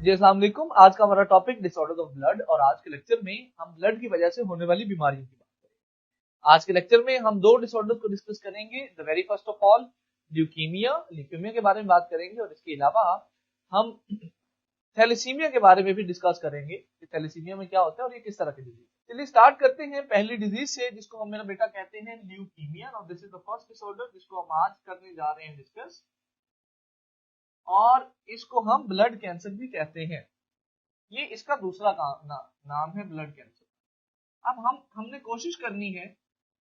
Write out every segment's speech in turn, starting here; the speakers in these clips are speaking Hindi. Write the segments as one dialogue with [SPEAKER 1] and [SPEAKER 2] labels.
[SPEAKER 1] जी अस्सलाम वालेकुम। आज का हमारा टॉपिक डिसऑर्डर्स ऑफ ब्लड और आज के लेक्चर में हम ब्लड की वजह से होने वाली बीमारियों की बात करेंगे। आज के लेक्चर में हम दो डिसऑर्डर्स को डिस्कस करेंगे। The very first of all leukaemia के बारे में बात करेंगे और इसके अलावा हम थैलेसीमिया के बारे में भी डिस्कस करेंगे कि थैलेसीमिया में क्या होता है और ये किस तरह की डिजीज। चलिए स्टार्ट करते हैं पहली डिजीज से जिसको हम मेरा बेटा कहते हैं ल्यूकीमिया। और this is the first disorder जिसको हम आज करने जा रहे हैं डिस्कस, और इसको हम ब्लड कैंसर भी कहते हैं। ये इसका दूसरा नाम है ब्लड कैंसर। अब हमने कोशिश करनी है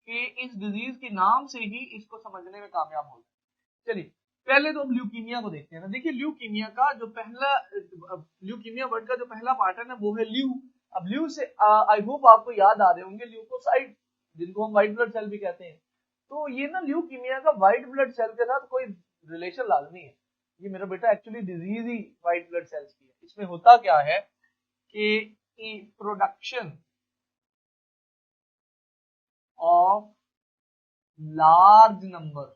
[SPEAKER 1] कि इस डिजीज के नाम से ही इसको समझने में कामयाब हो जाए। चलिए पहले तो हम ल्यूकीमिया को देखते हैं ना। देखिए ल्यूकीमिया का जो पहला ल्यूकीमिया वर्ड का जो पहला पार्ट है ना वो है ल्यू। अब ल्यू से आई होप आपको याद आ रहे होंगे ल्यूकोसाइट, जिनको हम व्हाइट ब्लड सेल भी कहते हैं। तो ये ना ल्यूकीमिया का व्हाइट ब्लड सेल के साथ कोई रिलेशन लाजमी है। ये मेरा बेटा एक्चुअली डिजीज ही व्हाइट ब्लड सेल्स की है। इसमें होता क्या है कि production of large number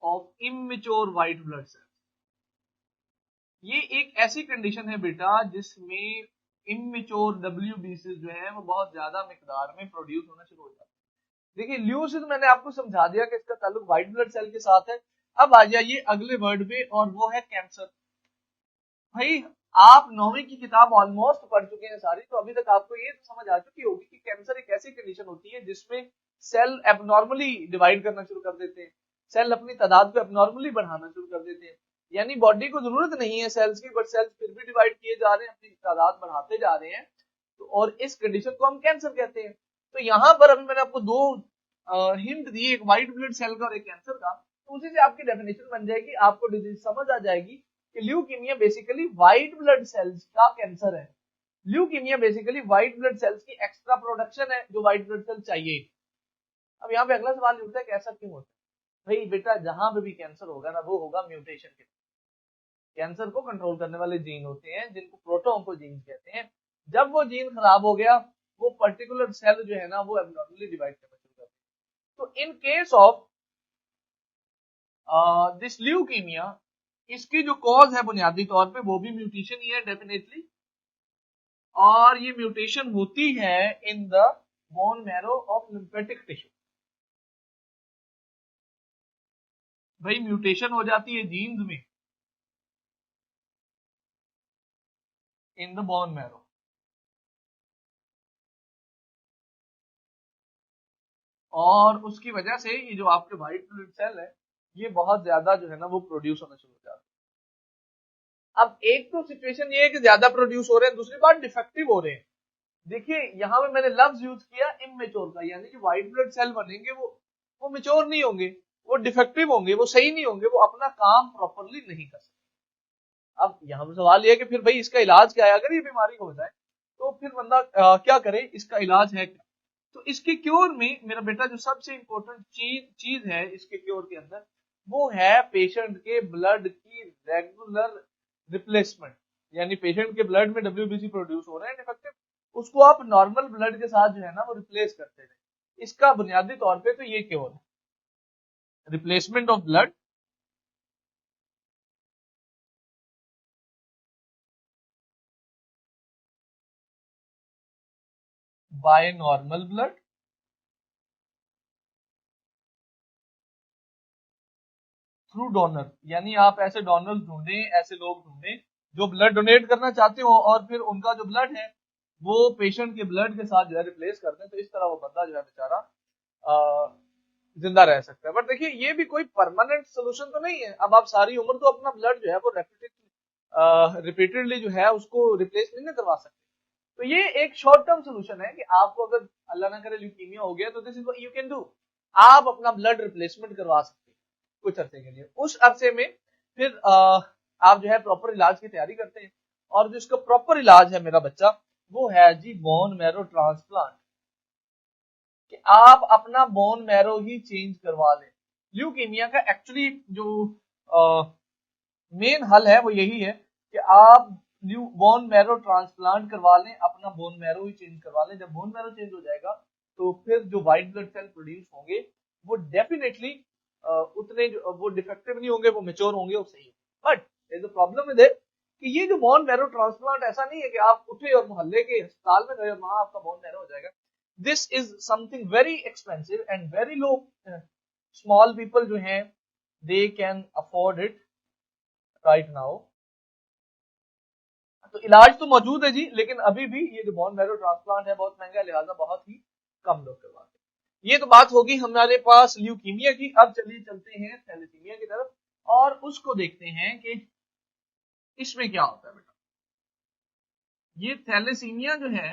[SPEAKER 1] of immature white blood cells, ये एक ऐसी कंडीशन है बेटा जिसमें इमेच्योर डब्ल्यूबीसी जो है वो बहुत ज्यादा मिकदार में प्रोड्यूस होना शुरू हो जाता है। देखिए ल्यू से तो मैंने आपको समझा दिया कि इसका ताल्लुक व्हाइट ब्लड सेल के साथ है। अब आ जाइए अगले वर्ड पे और वो है कैंसर। भाई आप 9वीं की किताब ऑलमोस्ट पढ़ चुके हैं सारी, तो अभी तक आपको ये तो समझ आ चुकी होगी कि कैंसर एक ऐसी कंडीशन होती है जिसमें सेल एबनॉर्मली डिवाइड करना शुरू कर देते हैं, सेल अपनी तादाद को एबनॉर्मली बढ़ाना शुरू कर देते हैं। यानी बॉडी को जरूरत नहीं है सेल्स की, बट सेल्स फिर भी डिवाइड किए जा रहे हैं, अपनी तादाद बढ़ाते जा रहे हैं। तो और इस कंडीशन को हम कैंसर कहते हैं। तो यहाँ पर अभी मैंने आपको दो हिंट दिए, एक व्हाइट ब्लड सेल का और एक कैंसर का, तो उसी से आपकी डेफिनेशन बन जाएगी, आपको डिजीज समझ आ जाएगी कि leukaemia basically white blood cells का कैंसर है। Leukaemia basically white blood cells की एक्स्ट्रा प्रोडक्शन है जो व्हाइट ब्लड सेल चाहिए। अब यहाँ पे अगला सवाल उठता है कि ऐसा क्यों होता है। भाई बेटा जहां पे भी कैंसर होगा ना वो होगा म्यूटेशन के। कैंसर को कंट्रोल करने वाले जीन होते हैं जिनको प्रोटोऑन्कोजीन कहते हैं। जब वो जीन खराब हो गया, वो पर्टिकुलर सेल जो है ना वो एबनॉर्मली डिवाइड करना शुरू करते हैं। तो in case of this leukaemia, इसकी जो कॉज है बुनियादी तौर पे वो भी म्यूटेशन ही है डेफिनेटली, और ये म्यूटेशन होती है in the bone marrow of lymphatic tissue. भाई म्यूटेशन हो जाती है जीन्स में इन द बोन मैरो, और उसकी वजह से ये जो आपके व्हाइट ब्लड सेल है ये बहुत ज्यादा जो है ना वो प्रोड्यूस होना शुरू हो जाता है। अब एक तो सिचुएशन ये है कि ज्यादा प्रोड्यूस हो रहे हैं, दूसरी बात डिफेक्टिव हो रहे हैं। देखिए यहाँ पे मैंने लफ्ज यूज किया इमेच्योर का, यानी कि व्हाइट ब्लड सेल बनेंगे वो मेच्योर नहीं होंगे, वो डिफेक्टिव होंगे, वो सही नहीं होंगे, वो अपना काम प्रॉपरली नहीं कर सकते। अब यहाँ पर सवाल ये है कि फिर भाई इसका इलाज क्या है। अगर ये बीमारी हो जाए तो फिर बंदा क्या करे, इसका इलाज है क्या। तो इसके क्योर में मेरा बेटा जो सबसे इंपॉर्टेंट चीज है इसके क्योर के अंदर, वो है पेशेंट के ब्लड की रेगुलर रिप्लेसमेंट। यानी पेशेंट के ब्लड में डब्ल्यूबीसी प्रोड्यूस हो रहे हैं डिफेक्टिव, उसको आप नॉर्मल ब्लड के साथ जो है ना वो रिप्लेस करते रहे। इसका बुनियादी तौर पे तो ये क्योर है, replacement of blood by normal blood through donor. यानी आप ऐसे डोनर्स ढूंढें, ऐसे लोग ढूंढें जो ब्लड डोनेट करना चाहते हो और फिर उनका जो ब्लड है वो पेशेंट के ब्लड के साथ जो है रिप्लेस कर दें। तो इस तरह वो बंदा जो है बेचारा जिंदा रह सकता है। बट देखिए ये भी कोई परमानेंट सोल्यूशन तो नहीं है। अब आप सारी उम्र तो अपना ब्लड जो है वो रिपीटेडली जो है उसको रिप्लेस नहीं करवा सकते। तो ये एक शॉर्ट टर्म सोल्यूशन है कि आपको अगर अल्लाह ना करे ल्यूकीमिया हो गया तो this is what you can do, आप अपना ब्लड रिप्लेसमेंट करवा सकते हैं कुछ अरसे के लिए। उस अरसे में फिर आप जो है प्रॉपर इलाज की तैयारी करते हैं, और जो इसका प्रॉपर इलाज है मेरा बच्चा वो है जी बोन मैरो ट्रांसप्लांट, कि आप अपना बोन मैरो ही चेंज करवा लें। ल्यूकीमिया का एक्चुअली जो मेन हल है वो यही है कि आप बोन मैरो ट्रांसप्लांट करवा लें, अपना बोन मैरो ही चेंज करवा लें। जब बोन मैरो चेंज हो जाएगा तो फिर जो व्हाइट ब्लड सेल प्रोड्यूस होंगे वो डेफिनेटली उतने वो डिफेक्टिव नहीं होंगे, वो मेच्योर होंगे, वो सही। But is a problem with it कि ये जो बोन मैरो ट्रांसप्लांट ऐसा नहीं है कि आप उठे और मोहल्ले के अस्पताल में गए और वहां आपका बोन मैरो हो जाएगा. This is something very expensive and very low. Small people जो हैं they can afford it right now. तो इलाज तो मौजूद है जी, लेकिन अभी भी ये जो बोन मैरो ट्रांसप्लांट है बहुत महंगा है, लिहाजा बहुत ही कम लोग करवाते हैं. ये तो बात होगी हमारे पास ल्यूकीमिया की. अब चलिए चलते हैं थैलेसीमिया की तरफ और उसको देखते हैं कि इसमें क्या होता है बेटा. ये थैलेसीमिया जो है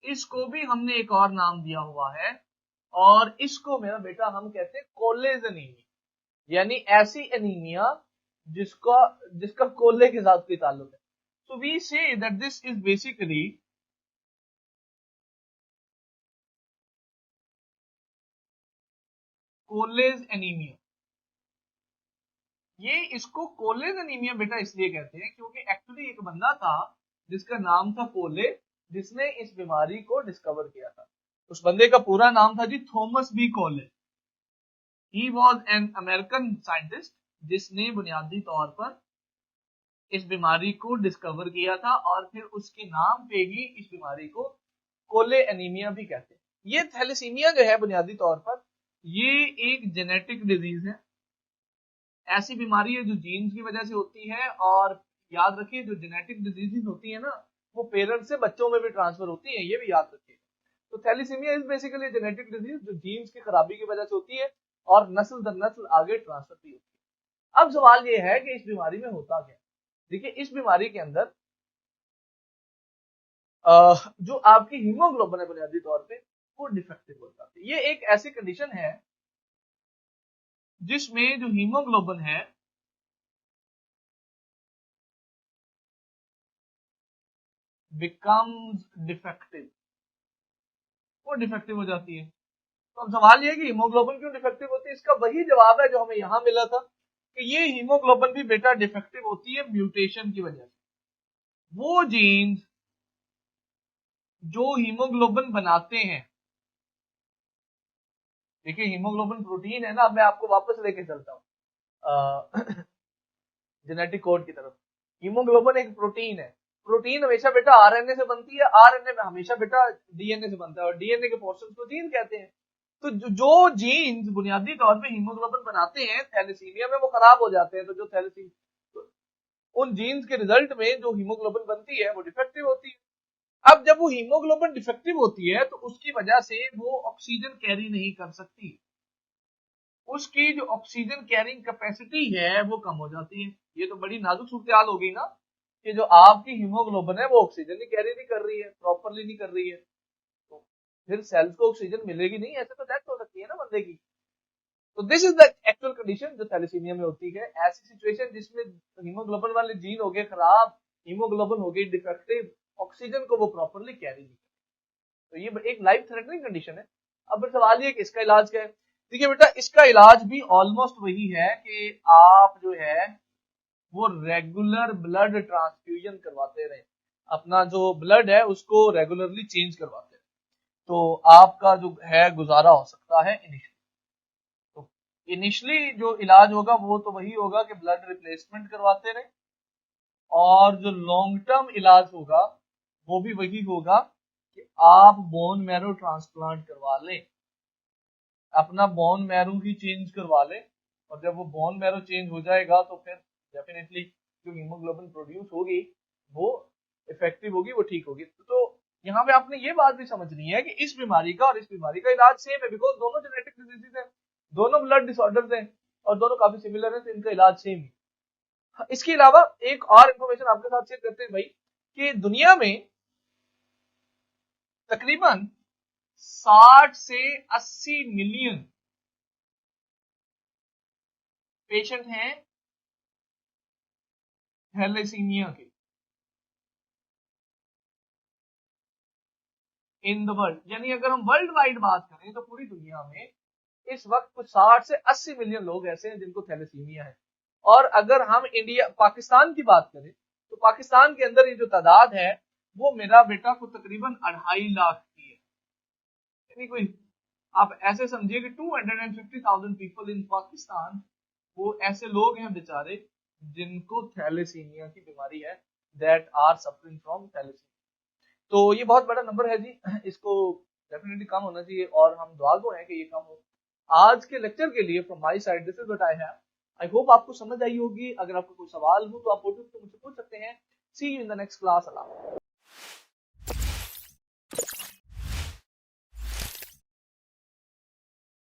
[SPEAKER 1] इसको भी हमने एक और नाम दिया हुआ है और इसको मेरा बेटा हम कहते हैं कोलेज एनीमिया, यानी ऐसी एनीमिया जिसका जिसका कोले के साथ कोई ताल्लुक है. So we say that this is basically college anaemia. ये इसको कोलेज एनीमिया बेटा इसलिए कहते हैं क्योंकि एक्चुअली एक बंदा था जिसका नाम था कोले, जिसने इस बीमारी को डिस्कवर किया था. उस बंदे का पूरा नाम था जी थॉमस बी कोले. He was an American scientist जिसने बुनियादी तौर पर इस बीमारी को डिस्कवर किया था और फिर उसके नाम पे ही इस बीमारी को कोले एनीमिया भी कहते हैं. ये थैलेसीमिया जो है बुनियादी तौर पर ये एक जेनेटिक डिजीज है. ऐसी बीमारी है जो जीन्स की वजह से होती है और याद रखिए जो जेनेटिक डिजीजेस होती है ना वो पेरेंट्स से बच्चों में भी ट्रांसफर होती है, ये भी याद रखिए. तो thalassemia is basically genetic disease जो जीन्स की खराबी की वजह से होती है और नस्ल दर नस्ल आगे ट्रांसफर भी होती है. अब सवाल ये है कि इस बीमारी में होता क्या. देखिए इस बीमारी के अंदर जो आपकी हीमोग्लोबिन है बुनियादी तौर पे वो डिफेक्टिव हो जाती है. ये एक ऐसी कंडीशन है जिसमें जो हीमोग्लोबिन है बिकम्स डिफेक्टिव, वो डिफेक्टिव हो जाती है. तो अब सवाल ये है कि हीमोग्लोबिन क्यों डिफेक्टिव होती है. इसका वही जवाब है जो हमें यहां मिला था कि ये हीमोग्लोबिन भी बेटा डिफेक्टिव होती है म्यूटेशन की वजह से. वो जीन्स जो हीमोग्लोबिन बनाते हैं, देखिए हीमोग्लोबिन प्रोटीन है ना. अब मैं आपको वापस लेके चलता हूं जेनेटिक कोड की तरफ. हीमोग्लोबिन एक प्रोटीन है. प्रोटीन हमेशा बेटा आरएनए से बनती है, आरएनए में हमेशा बेटा डीएनए से बनता है और डीएनए के पोर्शन को जीन कहते हैं. तो जो जीन्स बुनियादी तौर पे हीमोग्लोबिन बनाते हैं थैलेसीमिया में वो खराब हो जाते हैं. तो जो थैलेसीमिया तो उन जीन्स के रिजल्ट में जो हीमोग्लोबिन बनती है वो डिफेक्टिव होती है. अब जब वो हीमोग्लोबिन डिफेक्टिव होती है तो उसकी वजह से वो ऑक्सीजन कैरी नहीं कर सकती. उसकी जो ऑक्सीजन कैरिंग कैपेसिटी है वो कम हो जाती है. ये तो बड़ी नाजुक सूरत हो गई ना कि जो आपकी हीमोग्लोबिन है वो ऑक्सीजन ही कैरी नहीं कर रही है, प्रॉपरली नहीं कर रही है. तो फिर सेल्स को ऑक्सीजन मिलेगी नहीं, ऐसे तो डेथ हो सकती है ना बंदे की. तो this is the actual condition जो थैलेसीमिया में होती है. ऐसी सिचुएशन जिसमें हीमोग्लोबिन वाले जीन हो गए खराब, हीमोग्लोबिन हो गई डिफेक्टिव, ऑक्सीजन को वो प्रॉपरली कैरी नहीं. तो ये एक लाइफ थ्रेटनिंग कंडीशन है. अब सवाल ये कि इसका इलाज क्या है. देखिए बेटा इसका इलाज भी ऑलमोस्ट वही है कि आप जो है वो रेगुलर ब्लड ट्रांसफ्यूजन करवाते रहे. अपना जो ब्लड है उसको रेगुलरली चेंज करवाते रहे तो आपका जो है गुजारा हो सकता है इनिशियली. तो इनिशियली जो इलाज होगा वो तो वही होगा कि ब्लड रिप्लेसमेंट करवाते रहे और जो लॉन्ग टर्म इलाज होगा वो भी वही होगा कि आप बोन मैरो ट्रांसप्लांट करवा लें, अपना बोन मैरो ही चेंज करवा लें. और जब वो बोन मैरो चेंज हो जाएगा तो फिर डेफिनेटली जो हीमोग्लोबिन प्रोड्यूस होगी वो इफेक्टिव होगी, वो ठीक होगी. तो यहाँ पे आपने ये बात भी समझनी है कि इस बीमारी का और इस बीमारी का इलाज सेम है बिकॉज दोनों जेनेटिक डिजीजेज हैं, दोनों ब्लड डिसऑर्डर्स हैं और दोनों काफी सिमिलर हैं, तो इनका इलाज सेम है. इसके अलावा एक और इंफॉर्मेशन आपके साथ शेयर करते हैं भाई कि दुनिया में तकरीबन 60 से 80 मिलियन पेशेंट हैं थैलेसीमिया के इन द वर्ल्ड. यानी अगर हम वर्ल्ड वाइड बात करें तो पूरी दुनिया में इस वक्त कुछ 60 से 80 मिलियन लोग ऐसे हैं जिनको थैलेसीमिया है. और अगर हम इंडिया पाकिस्तान की बात करें तो पाकिस्तान के अंदर ये जो तादाद है वो मेरा बेटा को तकरीबन 2.5 लाख की है. यानी कोई आप ऐसे समझिए कि 250,000 पीपल इन पाकिस्तान वो ऐसे लोग हैं बेचारे जिनको थैलेसीमिया की बीमारी है, that are suffering from thalassemia. तो ये बहुत बड़ा नंबर है जी, इसको डेफिनेटली कम होना चाहिए और हम दुआ गो हैं कि ये कम हो। आज के लेक्चर के लिए from my side this is what I have. I hope आपको समझ आई होगी। अगर आपको कोई सवाल हो तो आप ऑडियो पे मुझसे पूछ सकते हैं। See you in the next class. Allah.